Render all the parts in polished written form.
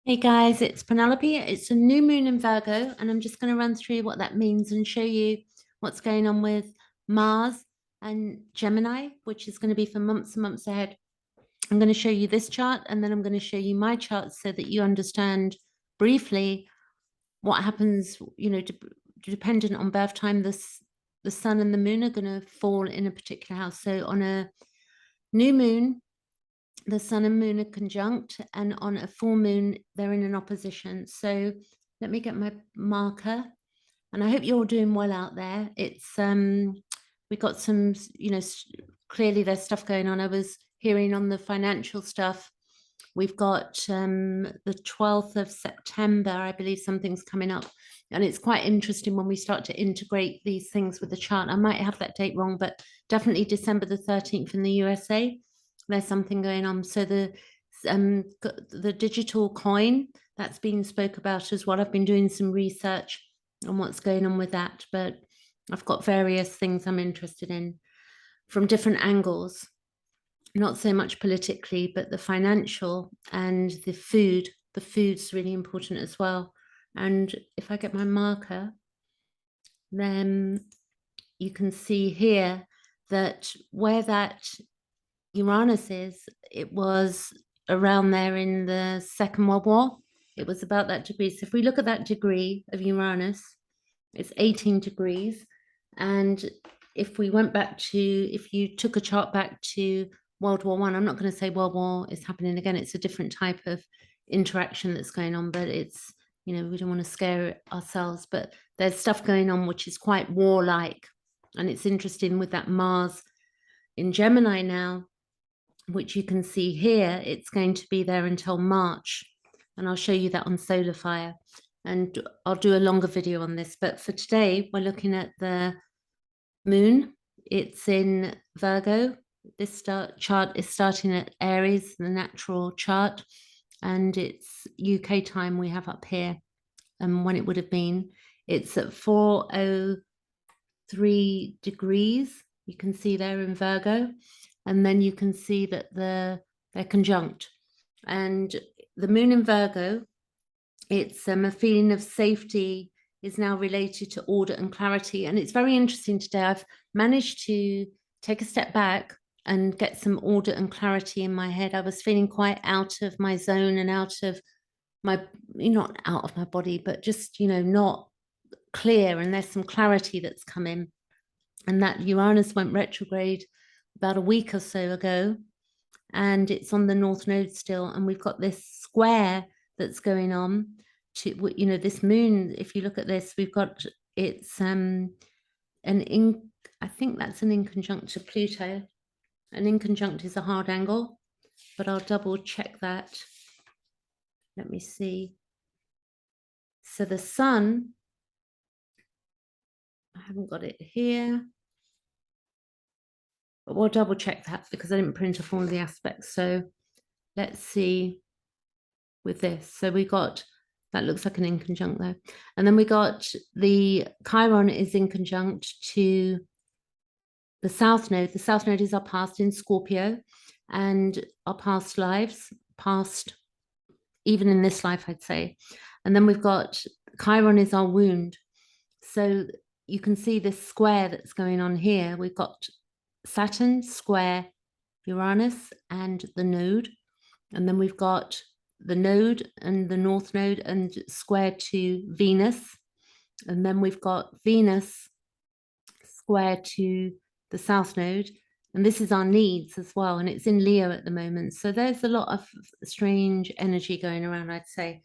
Hey guys, it's Penelope. It's a new moon in Virgo, and I'm just going to run through what that means and show you what's going on with Mars and Gemini, which is going to be for months and months ahead. I'm going to show you this chart, and then I'm going to show you my chart so that you understand briefly what happens, dependent on birth time. The sun and the moon are going to fall in a particular house. So on a new moon, the sun and moon are conjunct, and on a full moon they're in an opposition. So let me get my marker, and I hope you're all doing well out there. It's we got some, clearly there's stuff going on. I was hearing on the financial stuff, we've got the 12th of September, I believe something's coming up, and it's quite interesting when we start to integrate these things with the chart. I might have that date wrong, but definitely December the 13th in the USA, there's something going on. So the digital coin that's been spoke about as well. I've been doing some research on what's going on with that, but I've got various things I'm interested in from different angles, not so much politically, but the financial and the food. The food's really important as well. And if I get my marker, then you can see here that where that Uranus is, it was around there in the Second World War. It was about that degree. So if we look at that degree of Uranus, it's 18 degrees. And if we went back to, if you took a chart back to World War One, I'm not going to say World War is happening again. It's a different type of interaction that's going on, but it's, we don't want to scare ourselves, but there's stuff going on which is quite warlike. And it's interesting with that Mars in Gemini now, which you can see here, it's going to be there until March. And I'll show you that on Solar Fire. And I'll do a longer video on this. But for today, we're looking at the moon. It's in Virgo. This chart is starting at Aries, the natural chart. And it's UK time we have up here. And when it would have been, it's at 4:03 degrees. You can see there in Virgo. And then you can see that they're conjunct. And the moon in Virgo, it's a feeling of safety is now related to order and clarity. And it's very interesting today. I've managed to take a step back and get some order and clarity in my head. I was feeling quite out of my zone and out of my, not out of my body, but just, not clear. And there's some clarity that's come in. And that Uranus went retrograde about a week or so ago, and it's on the North Node still. And we've got this square that's going on to, this moon. If you look at this, we've got, it's I think that's an inconjunct to Pluto. An inconjunct is a hard angle, but I'll double check that. Let me see. So the sun, I haven't got it here, but we'll double check that because I didn't print off all of the aspects. So let's see with this. So we got, that looks like an inconjunct there. And then we got the Chiron is inconjunct to the South Node. The South Node is our past in Scorpio and our past lives, past, even in this life, I'd say. And then we've got Chiron is our wound. So you can see this square that's going on here. We've got Saturn square Uranus and the node. And then we've got the node and the North Node and square to Venus. And then we've got Venus square to the South Node. And this is our needs as well. And it's in Leo at the moment. So there's a lot of strange energy going around, I'd say.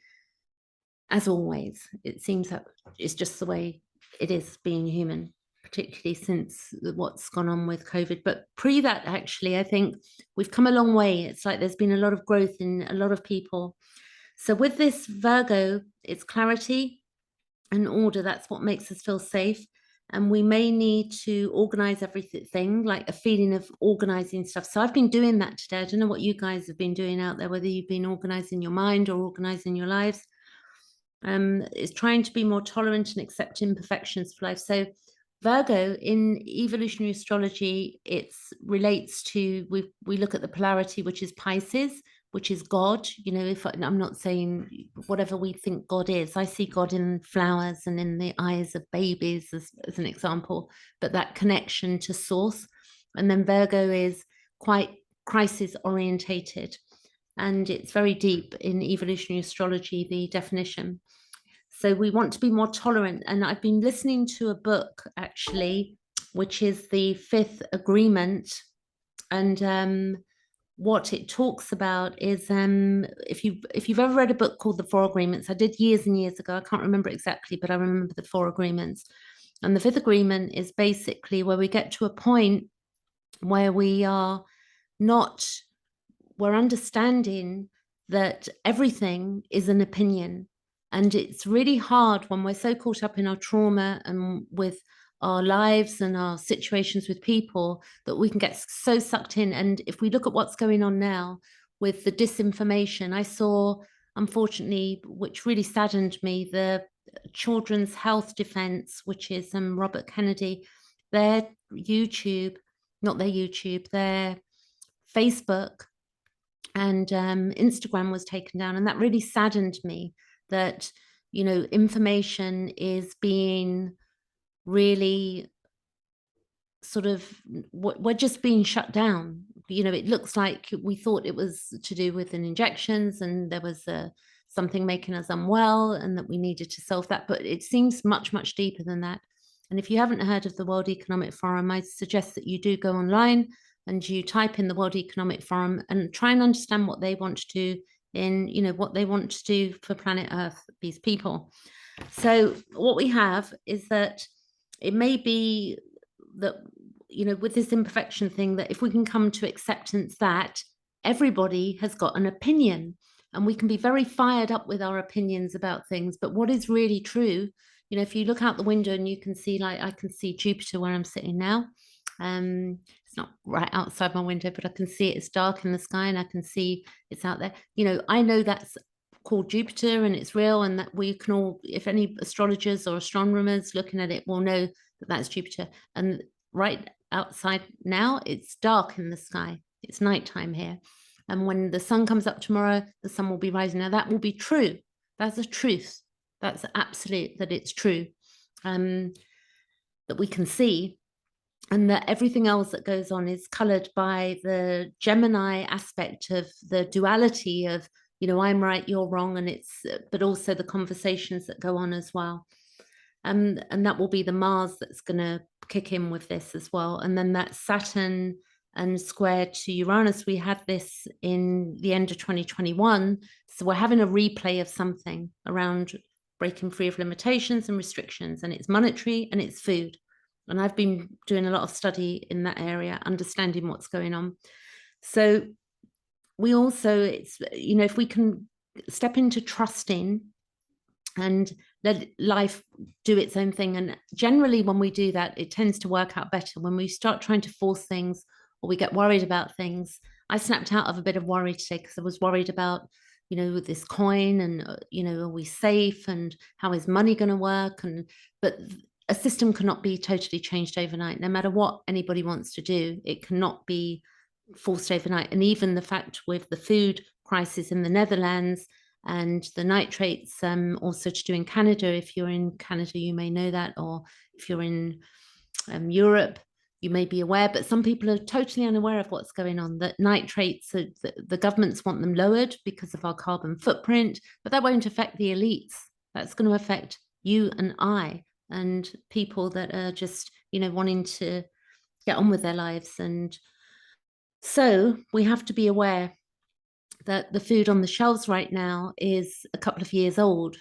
As always, it seems that it's just the way it is being human, particularly since what's gone on with COVID. But pre that, actually, I think we've come a long way. It's like there's been a lot of growth in a lot of people. So with this Virgo, it's clarity and order. That's what makes us feel safe. And we may need to organize everything, like a feeling of organizing stuff. So I've been doing that today. I don't know what you guys have been doing out there, whether you've been organizing your mind or organizing your lives. Is trying to be more tolerant and accept imperfections for life. So Virgo in evolutionary astrology, it relates to, we look at the polarity, which is Pisces, which is God. You know, if I'm not saying whatever we think God is, I see God in flowers and in the eyes of babies as an example, but that connection to source. And then Virgo is quite crisis orientated, and it's very deep in evolutionary astrology, the definition. So we want to be more tolerant. And I've been listening to a book actually, which is the Fifth Agreement. And what it talks about is if you've ever read a book called The Four Agreements, I did years and years ago, I can't remember exactly, but I remember the Four Agreements. And the Fifth Agreement is basically where we get to a point where we are not, we're understanding that everything is an opinion. And it's really hard when we're so caught up in our trauma and with our lives and our situations with people that we can get so sucked in. And if we look at what's going on now with the disinformation, I saw, unfortunately, which really saddened me, the Children's Health Defense, which is Robert Kennedy, their YouTube, not their YouTube, their Facebook and Instagram was taken down. And that really saddened me that, you know, information is being really sort of, we're just being shut down. You know, it looks like we thought it was to do with injections and there was something making us unwell and that we needed to solve that. But it seems much, much deeper than that. And if you haven't heard of the World Economic Forum, I suggest that you do go online and you type in the World Economic Forum and try and understand what they want to do in, you know, what they want to do for planet Earth, these people. So what we have is that it may be that, you know, with this imperfection thing, that if we can come to acceptance that everybody has got an opinion and we can be very fired up with our opinions about things, but what is really true, you know, if you look out the window and you can see, like I can see Jupiter where I'm sitting now. It's not right outside my window, but I can see it. It's dark in the sky and I can see it's out there. You know, I know that's called Jupiter and it's real, and that we can all, if any astrologers or astronomers looking at it will know that that's Jupiter. And right outside now, it's dark in the sky. It's nighttime here. And when the sun comes up tomorrow, the sun will be rising. Now that will be true. That's a truth. That's absolute, that it's true. That we can see, and that everything else that goes on is colored by the Gemini aspect of the duality of, you know, I'm right, you're wrong, and it's, but also the conversations that go on as well. And that will be the Mars that's going to kick in with this as well. And then that Saturn and squared to Uranus, we had this in the end of 2021. So we're having a replay of something around breaking free of limitations and restrictions, and it's monetary and it's food. And I've been doing a lot of study in that area, understanding what's going on. So we also, it's, you know, if we can step into trusting and let life do its own thing. And generally when we do that, it tends to work out better. When we start trying to force things or we get worried about things, I snapped out of a bit of worry today because I was worried about, you know, this coin and, you know, are we safe and how is money going to work? And, but a system cannot be totally changed overnight. No matter what anybody wants to do, it cannot be forced overnight. And even the fact with the food crisis in the Netherlands and the nitrates also to do in Canada, if you're in Canada, you may know that, or if you're in Europe, you may be aware, but some people are totally unaware of what's going on, that nitrates, the governments want them lowered because of our carbon footprint, but that won't affect the elites. That's going to affect you and I and people that are just, you know, wanting to get on with their lives. And so we have to be aware that the food on the shelves right now is a couple of years old.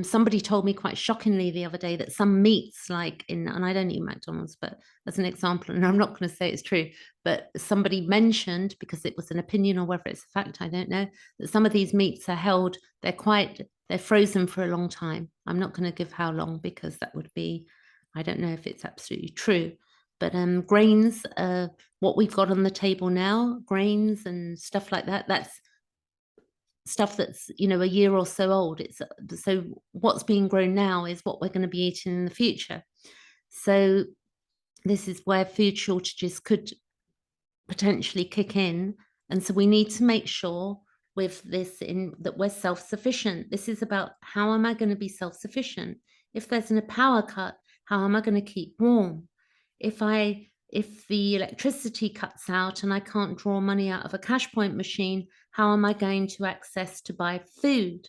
Somebody told me quite shockingly the other day that some meats, like in, and I don't eat McDonald's, but as an example, and I'm not going to say it's true, but somebody mentioned, because it was an opinion or whether it's a fact, I don't know, that some of these meats are held, they're frozen for a long time. I'm not going to give how long because that would be, I don't know if it's absolutely true. But grains, what we've got on the table now, grains and stuff like that, that's stuff that's, you know, a year or so old. It's so what's being grown now is what we're going to be eating in the future. So this is where food shortages could potentially kick in. And so we need to make sure with this, in that we're self-sufficient. This is about, how am I going to be self-sufficient? If there's a power cut, how am I going to keep warm? If the electricity cuts out and I can't draw money out of a cash point machine, how am I going to access to buy food?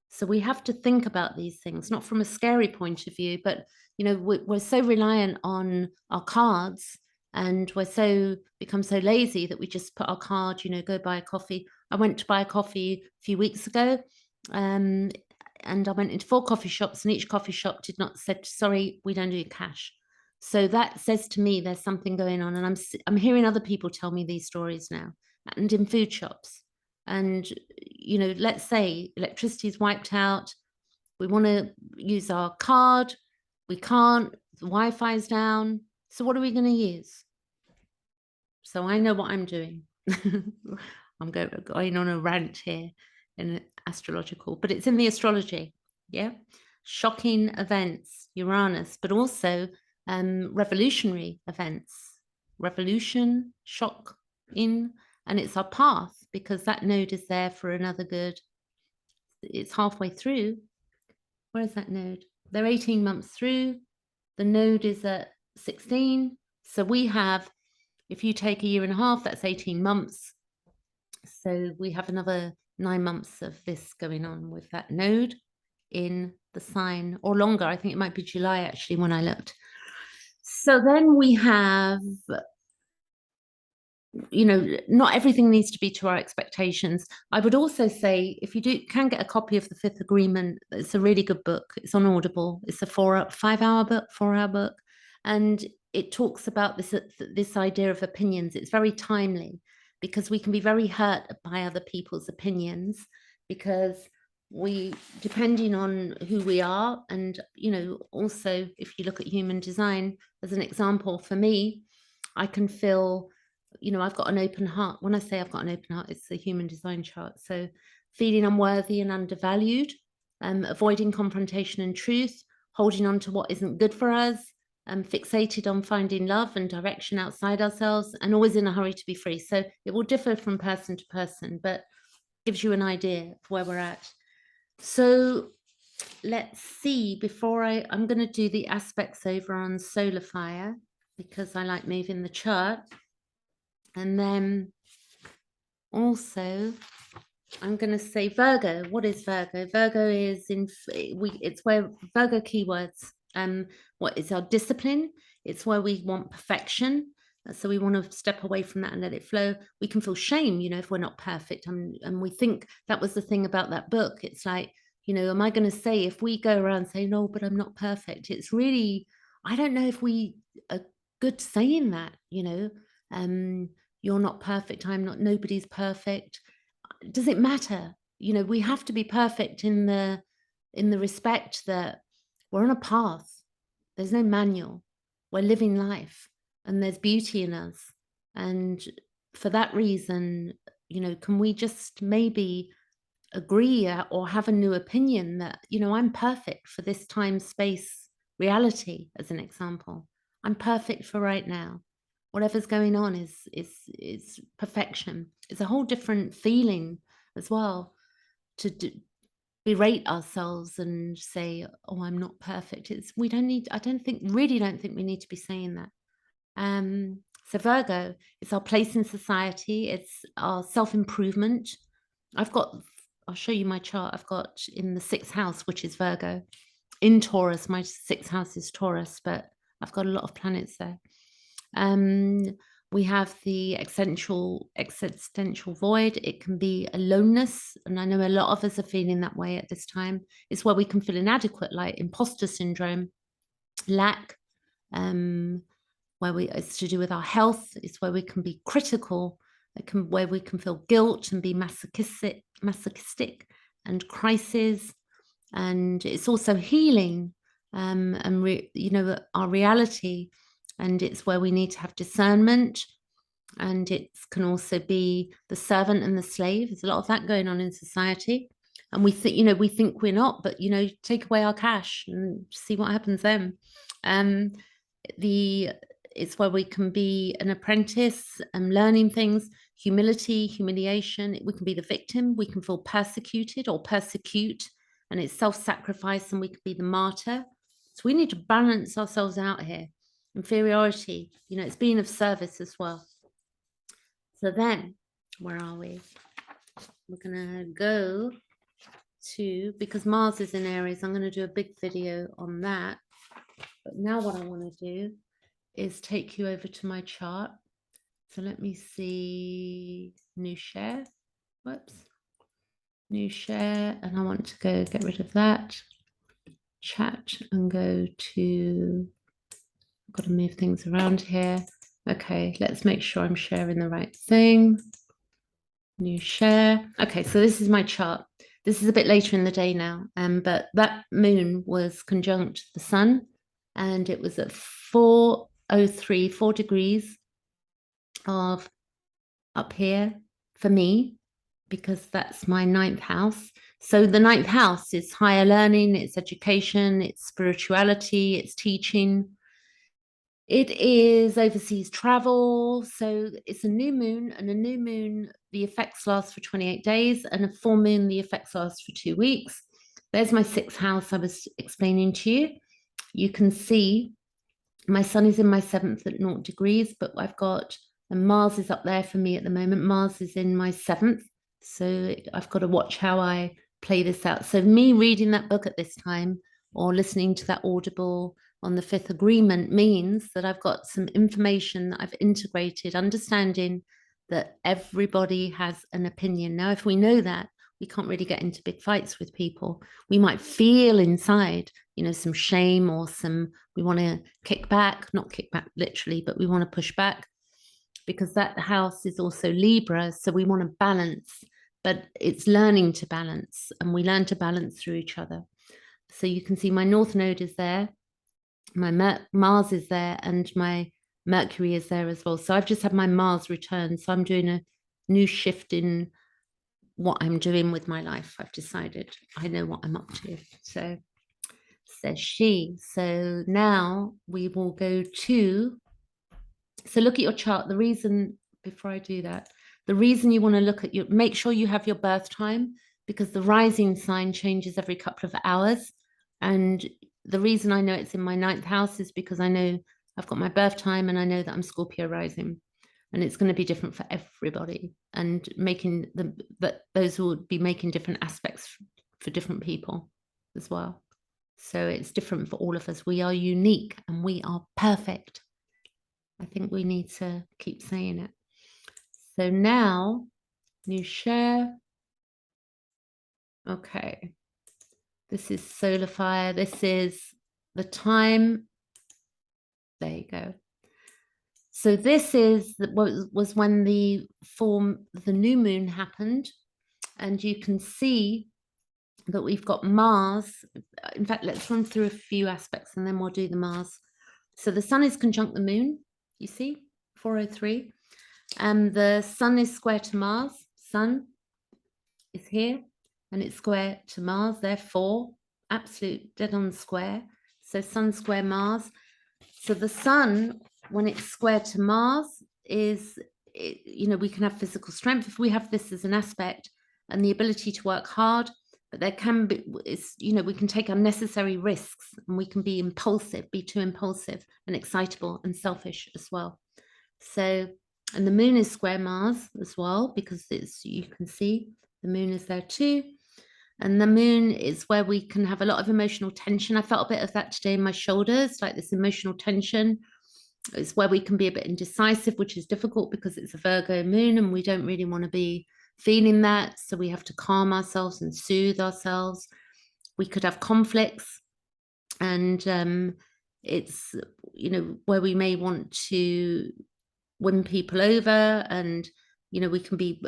So we have to think about these things, not from a scary point of view, but we're so reliant on our cards, and we're become so lazy that we just put our card, go buy a coffee. I went to buy a coffee a few weeks ago, and I went into 4 coffee shops, and each coffee shop did not said, sorry, we don't do cash. So that says to me there's something going on, and I'm hearing other people tell me these stories now, and in food shops. And let's say electricity is wiped out, we want to use our card, we can't, the Wi-Fi is down, so what are we going to use? So I know what I'm doing. I'm going on a rant here in astrological, but it's in the astrology. Yeah, shocking events, Uranus, but also revolutionary events, revolution, shock in, and it's our path, because that node is there for another good. It's halfway through. Where is that node? They're 18 months through. The node is at 16. So we have, if you take a year and a half, that's 18 months. So we have another 9 months of this going on with that node in the sign, or longer. I think it might be July actually when I looked. So then we have, not everything needs to be to our expectations. I would also say, if you can get a copy of The Fifth Agreement, it's a really good book. It's on Audible. It's a 5-hour book, 4-hour book. And it talks about this idea of opinions. It's very timely, because we can be very hurt by other people's opinions, because depending on who we are, and also if you look at human design as an example, for me, I can feel, I've got an open heart. When I say I've got an open heart, it's a human design chart. So feeling unworthy and undervalued, avoiding confrontation and truth, holding on to what isn't good for us, fixated on finding love and direction outside ourselves, and always in a hurry to be free. So it will differ from person to person, but gives you an idea of where we're at. So let's see, before I'm going to do the aspects over on solar fire, because I like moving the chart. And then also I'm going to say Virgo. What is Virgo? Virgo is it's where Virgo keywords, what is our discipline? It's where we want perfection. So we want to step away from that and let it flow. We can feel shame, if we're not perfect. And we think that was the thing about that book. It's like, am I going to say, if we go around saying, no, but I'm not perfect, it's really, I don't know if we are good saying that, you're not perfect, I'm not, nobody's perfect. Does it matter? We have to be perfect in the respect that we're on a path. There's no manual. We're living life, and there's beauty in us. And for that reason, can we just maybe agree or have a new opinion that, I'm perfect for this time, space, reality, as an example. I'm perfect for right now. Whatever's going on is perfection. It's a whole different feeling as well, to berate ourselves and say, oh, I'm not perfect. I don't think we need to be saying that. So Virgo, it's our place in society. It's our self-improvement. I'll show you my chart. I've got in the 6th house, which is Virgo. In Taurus, my 6th house is Taurus, but I've got a lot of planets there. We have the existential void. It can be aloneness, and I know a lot of us are feeling that way at this time. It's where we can feel inadequate, like imposter syndrome, lack, it's to do with our health. It's where we can be critical, where we can feel guilt and be masochistic and crisis. And it's also healing, and our reality. And it's where we need to have discernment. And it can also be the servant and the slave. There's a lot of that going on in society. And we think we're not, but, take away our cash and see what happens then. It's where we can be an apprentice and learning things. humility, humiliation. We can be the victim. We can feel persecuted or persecute, and it's self-sacrifice, and we could be the martyr. So we need to balance ourselves out here. Inferiority, you know, it's being of service as well. So then, where are we? We're gonna go to, because Mars is in Aries, I'm going to do a big video on that. But now what I want to do is take you over to my chart. So let me see, new share, whoops, new share, and I want to go get rid of that, chat, and go to, I've got to move things around here. Okay, let's make sure I'm sharing the right thing. New share. Okay, so this is my chart. This is a bit later in the day now, but that moon was conjunct the sun, and it was at 4:03, 4 degrees of up here for me, because that's my 9th house. So the 9th house is higher learning, it's education, it's spirituality, it's teaching. It is overseas travel. So it's a new moon, and a new moon, the effects last for 28 days, and a full moon, the effects last for 2 weeks. There's my 6th house I was explaining to you. You can see my sun is in my 7th at 0 degrees, but I've got, and Mars is up there for me at the moment. Mars is in my 7th. So I've got to watch how I play this out. So me reading that book at this time, or listening to that Audible on the 5th agreement, means that I've got some information that I've integrated, understanding that everybody has an opinion. Now, if we know that, we can't really get into big fights with people. We might feel inside, you know, some shame, or some, we want to kick back, not kick back literally, but we want to push back, because that house is also Libra. So we want to balance, but it's learning to balance, and we learn to balance through each other. So you can see my North Node is there, my Mars is there, and my Mercury is there as well. So I've just had my Mars return. So I'm doing a new shift in what I'm doing with my life. I've decided I know what I'm up to. So says she. So now we will go to, so look at your chart. The reason, before I do that, the reason you want to look at your, make sure you have your birth time, because the rising sign changes every couple of hours. And the reason I know it's in my 9th house is because I know I've got my birth time, and I know that I'm Scorpio rising, and it's going to be different for everybody, and making the, that those will be making different aspects for different people as well. So it's different for all of us. We are unique and we are perfect. I think we need to keep saying it. So now, new share. Okay. This is solar fire. This is the time. There you go. So this is was when the new moon happened, and you can see that we've got Mars. In fact, let's run through a few aspects, and then we'll do the Mars. So the sun is conjunct the moon, you see, 4:03. And the sun is square to Mars. Sun is here, and it's square to Mars, therefore absolute dead on square. So sun square Mars. So the sun, when it's square to Mars, is, you know, we can have physical strength if we have this as an aspect, and the ability to work hard. But there can be, it's, you know, we can take unnecessary risks, and we can be impulsive, be too impulsive and excitable and selfish as well. So, and the moon is square Mars as well, because it's, you can see the moon is there too. And the moon is where we can have a lot of emotional tension. I felt a bit of that today in my shoulders, like this emotional tension. It's where we can be a bit indecisive, which is difficult because it's a Virgo moon, and we don't really want to be feeling that. So we have to calm ourselves and soothe ourselves. We could have conflicts, and it's, you know, where we may want to win people over, and, you know, we can be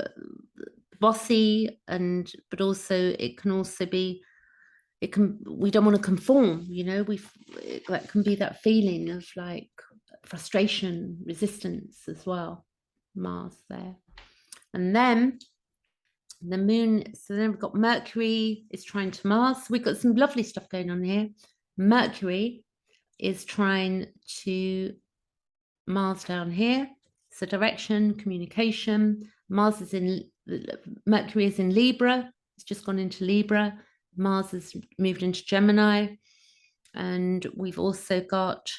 bossy, and but also it can also be, it can, we don't want to conform, you know, that can be that feeling of like frustration, resistance as well. Mars there. And then the moon, so then we've got Mercury is trying to Mars. We've got some lovely stuff going on here. Mercury is trying to Mars down here. So direction, communication, Mercury is in Libra. It's just gone into Libra. Mars has moved into Gemini. And we've also got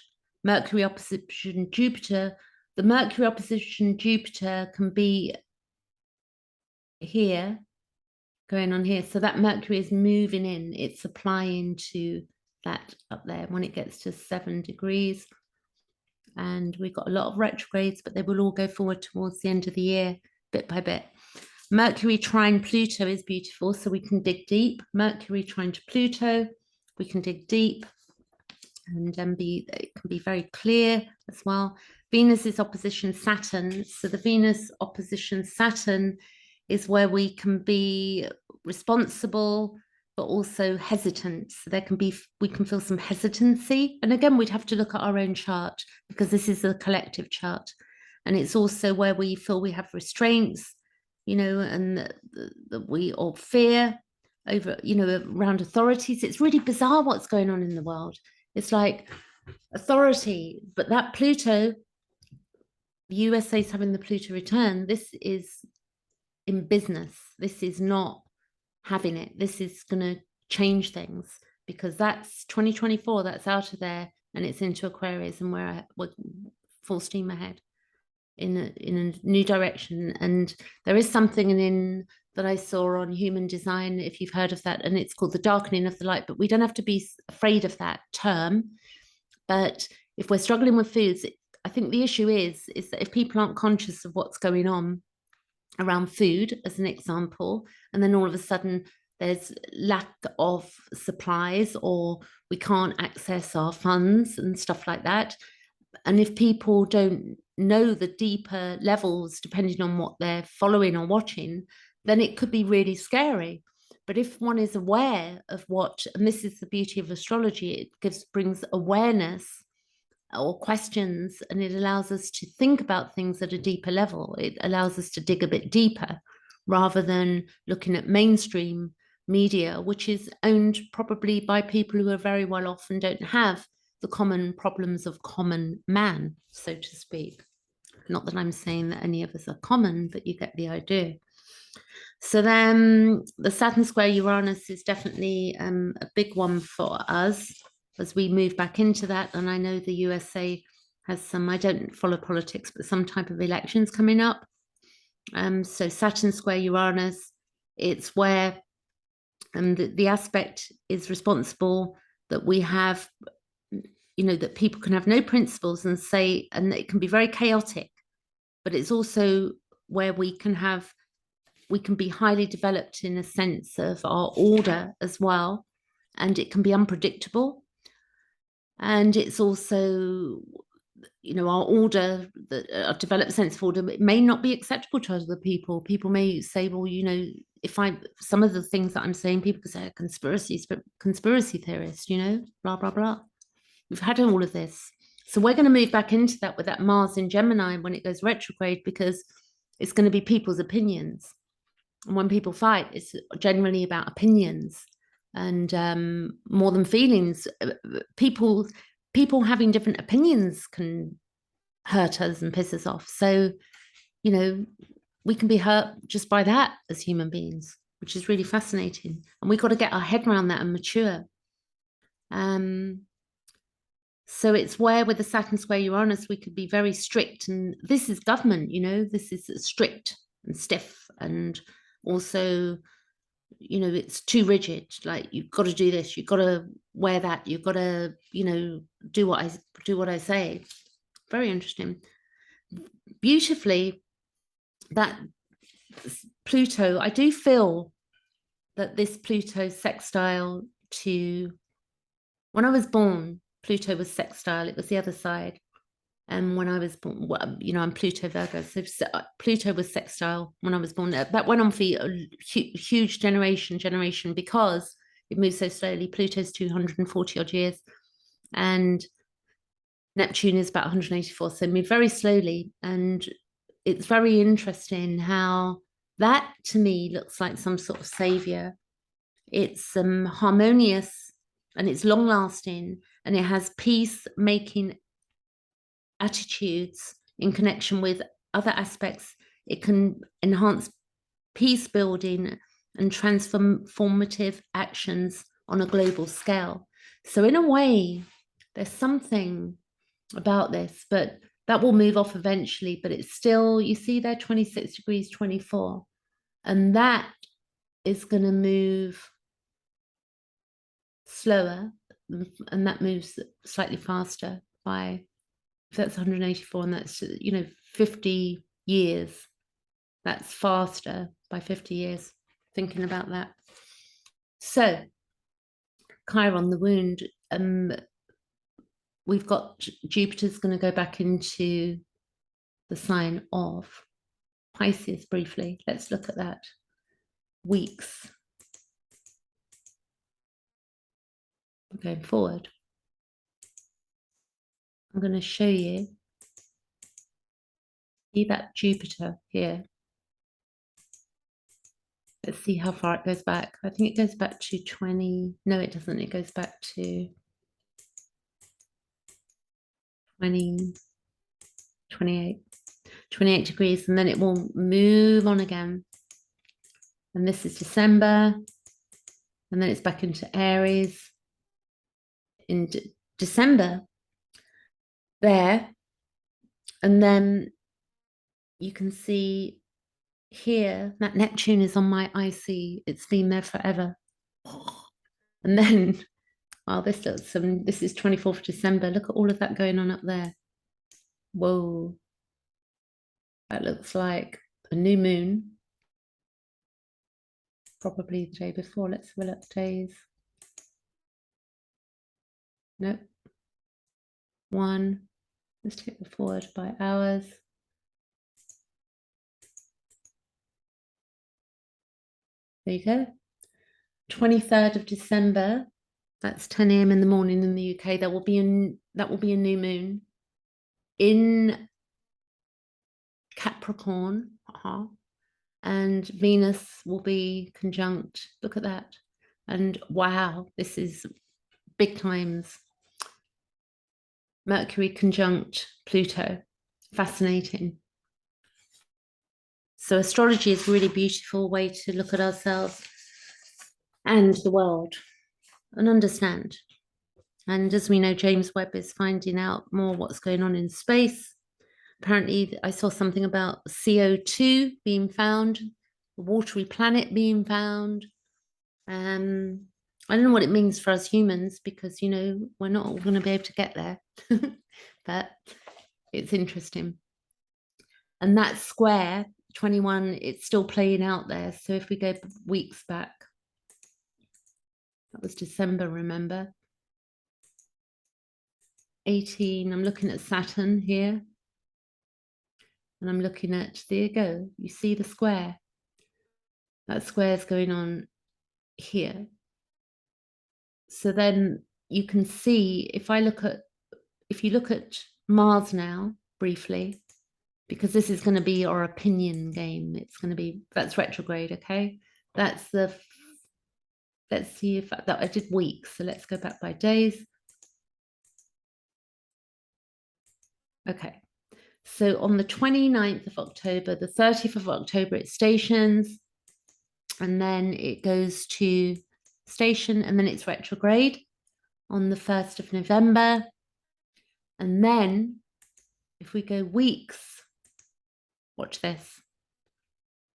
Mercury opposition Jupiter. The Mercury opposition Jupiter can be here, going on here. So that Mercury is moving in. It's applying to that up there when it gets to 7 degrees. And we've got a lot of retrogrades, but they will all go forward towards the end of the year, bit by bit. Mercury trine Pluto is beautiful, so we can dig deep. Mercury trine to Pluto, we can dig deep. And it can be very clear as well. Venus is opposition Saturn. So the Venus opposition Saturn is where we can be responsible, but also hesitant. So we can feel some hesitancy. And again, we'd have to look at our own chart because this is a collective chart. And it's also where we feel we have restraints, and that we, or fear over, around authorities. It's really bizarre what's going on in the world. It's like authority, but that Pluto, the USA is having the Pluto return. This is in business. This is not having it. This is going to change things because that's 2024. That's out of there and it's into Aquarius, and we're full steam ahead in a new direction. And there is something in that I saw on Human Design, if you've heard of that, and it's called the darkening of the light, but we don't have to be afraid of that term. But if we're struggling with foods, I think the issue is that if people aren't conscious of what's going on around food, as an example, and then all of a sudden there's lack of supplies or we can't access our funds and stuff like that. And if people don't know the deeper levels, depending on what they're following or watching, then it could be really scary. But if one is aware of what, and this is the beauty of astrology, it brings awareness or questions, and it allows us to think about things at a deeper level. It allows us to dig a bit deeper rather than looking at mainstream media, which is owned probably by people who are very well off and don't have the common problems of common man, so to speak. Not that I'm saying that any of us are common, but you get the idea. So then the Saturn square Uranus is definitely a big one for us as we move back into that. And I know the USA has some, I don't follow politics, but some type of elections coming up. So Saturn square Uranus, it's where the aspect is responsible that we have, that people can have no principles and it can be very chaotic, but it's also where we can be highly developed in a sense of our order as well. And it can be unpredictable. And it's also, our order, our developed sense of order, it may not be acceptable to other people. People may say, well, some of the things that I'm saying, people could say conspiracy theorists, blah, blah, blah. We've had all of this. So we're going to move back into that with that Mars in Gemini when it goes retrograde, because it's going to be people's opinions. And when people fight, it's generally about opinions and more than feelings. People having different opinions can hurt us and piss us off. So, we can be hurt just by that as human beings, which is really fascinating. And we've got to get our head around that and mature. So it's where with the Saturn square Uranus, we could be very strict. And this is government, this is strict and stiff. And also, it's too rigid. Like, you've got to do this, you've got to wear that, you've got to, do what I say. Very interesting. Beautifully, that Pluto, I do feel that this Pluto sextile to, when I was born, Pluto was sextile, it was the other side. And when I was born, I'm Pluto Virgo, so Pluto was sextile when I was born. That went on for a huge generation because it moves so slowly. Pluto's 240 odd years, and Neptune is about 184, so moved very slowly. And it's very interesting how that to me looks like some sort of savior. It's harmonious and it's long lasting, and it has peace-making attitudes in connection with other aspects It can enhance peace building and transformative actions on a global scale. So in a way, there's something about this, but that will move off eventually. But it's still, you see there, 26 degrees, 24. And that is going to move slower, and that moves slightly faster by, if that's 184, and that's, 50 years. That's faster by 50 years, thinking about that. So, Chiron, the wound, we've got Jupiter's going to go back into the sign of Pisces briefly. Let's look at that. Weeks. Going forward. I'm going to show you. See that Jupiter here. Let's see how far it goes back. I think it goes back to 20. No, it doesn't. It goes back to 20, 28 degrees, and then it will move on again. And this is December, and then it's back into Aries in December there. And then you can see here that Neptune is on my IC. It's been there forever. And then, well, this is 24th December. Look at all of that going on up there. Whoa. That looks like a new moon. Probably the day before. Let's have a look. Days. Nope. One. Let's take it forward by hours. There you go. 23rd of December. That's 10 a.m. in the morning in the UK. That will be a new moon in Capricorn. And Venus will be conjunct. Look at that. And wow, this is big times. Mercury conjunct Pluto. Fascinating. So astrology is a really beautiful way to look at ourselves and the world and understand. And as we know, James Webb is finding out more what's going on in space. Apparently, I saw something about CO2 being found, a watery planet being found. I don't know what it means for us humans, because, we're not all going to be able to get there. But it's interesting. And that square, 21, it's still playing out there. So if we go weeks back, that was December, remember? 18, I'm looking at Saturn here. And I'm looking at, there you go, you see the square. That square is going on here. So then you can see, if you look at Mars now, briefly, because this is going to be our opinion game. It's going to be, that's retrograde, okay? Let's see if that, I did weeks, so let's go back by days. Okay, so on the 29th of October, the 30th of October, it stations, and then it goes to station, and then it's retrograde on the 1st of November. And then if we go weeks, watch this.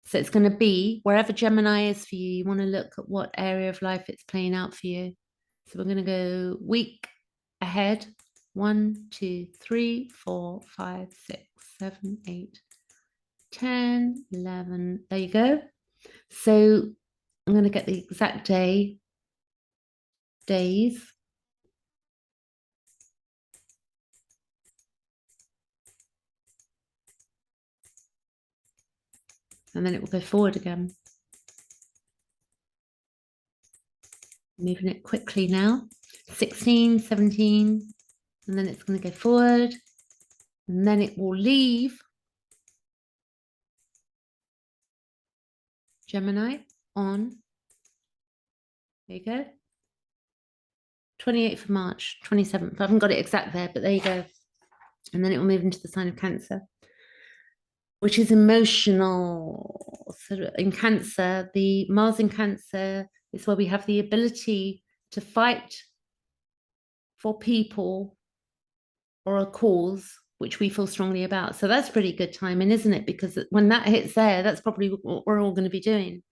So it's going to be wherever Gemini is for you, you want to look at what area of life it's playing out for you. So we're going to go week ahead. 1, 2, 3, 4, 5, 6, 7, 8, 10, 11. There you go. So I'm going to get the exact days. And then it will go forward again. Moving it quickly now. 16, 17, and then it's going to go forward. And then it will leave Gemini on, there you go, 28th of March, 27th. I haven't got it exact there, but there you go. And then it will move into the sign of Cancer. which is emotional. Sort of in Cancer, the Mars in Cancer is where we have the ability to fight for people or a cause which we feel strongly about. So that's pretty good timing, isn't it? Because when that hits there, that's probably what we're all going to be doing.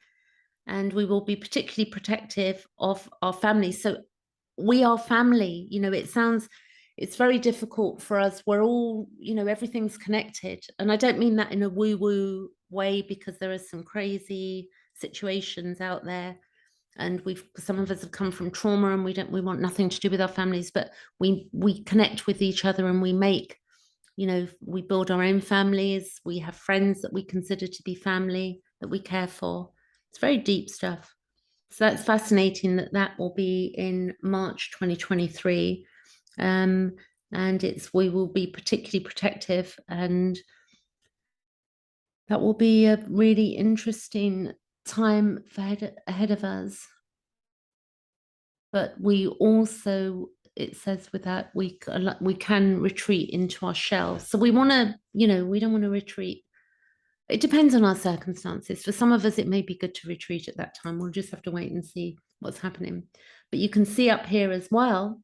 And we will be particularly protective of our family. So we are family. You know, it's very difficult for us. We're all, you know, everything's connected. And I don't mean that in a woo-woo way, because there are some crazy situations out there. And some of us have come from trauma, and we want nothing to do with our families, but we connect with each other, and we make, you know, we build our own families. We have friends that we consider to be family, that we care for. It's very deep stuff. So that's fascinating that that will be in March 2023. And we will be particularly protective, and that will be a really interesting time ahead of us. But we also, it says with that, we can retreat into our shell. So we want to, you know, we don't want to retreat. It depends on our circumstances. For some of us, it may be good to retreat at that time. We'll just have to wait and see what's happening. But you can see up here as well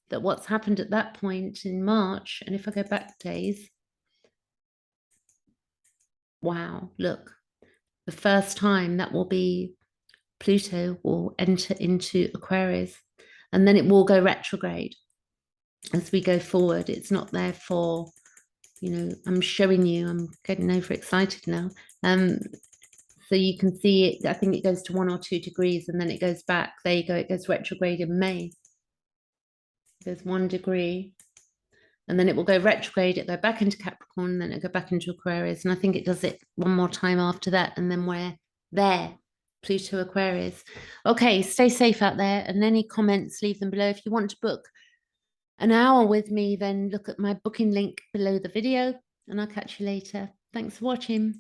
that what's happened at that point in March, and if I go back days, wow, look, the first time that will be Pluto will enter into Aquarius, and then it will go retrograde as we go forward. It's not there for, you know, I'm showing you, I'm getting overexcited now. So you can see it, I think it goes to 1 or 2 degrees, and then it goes back. There you go, it goes retrograde in May. It goes 1 degree, and then it will go retrograde, it go back into Capricorn, then it go back into Aquarius. And I think it does it one more time after that, and then we're there, Pluto Aquarius. Okay, stay safe out there, and any comments, leave them below. If you want to book an hour with me, then look at my booking link below the video, and I'll catch you later. Thanks for watching.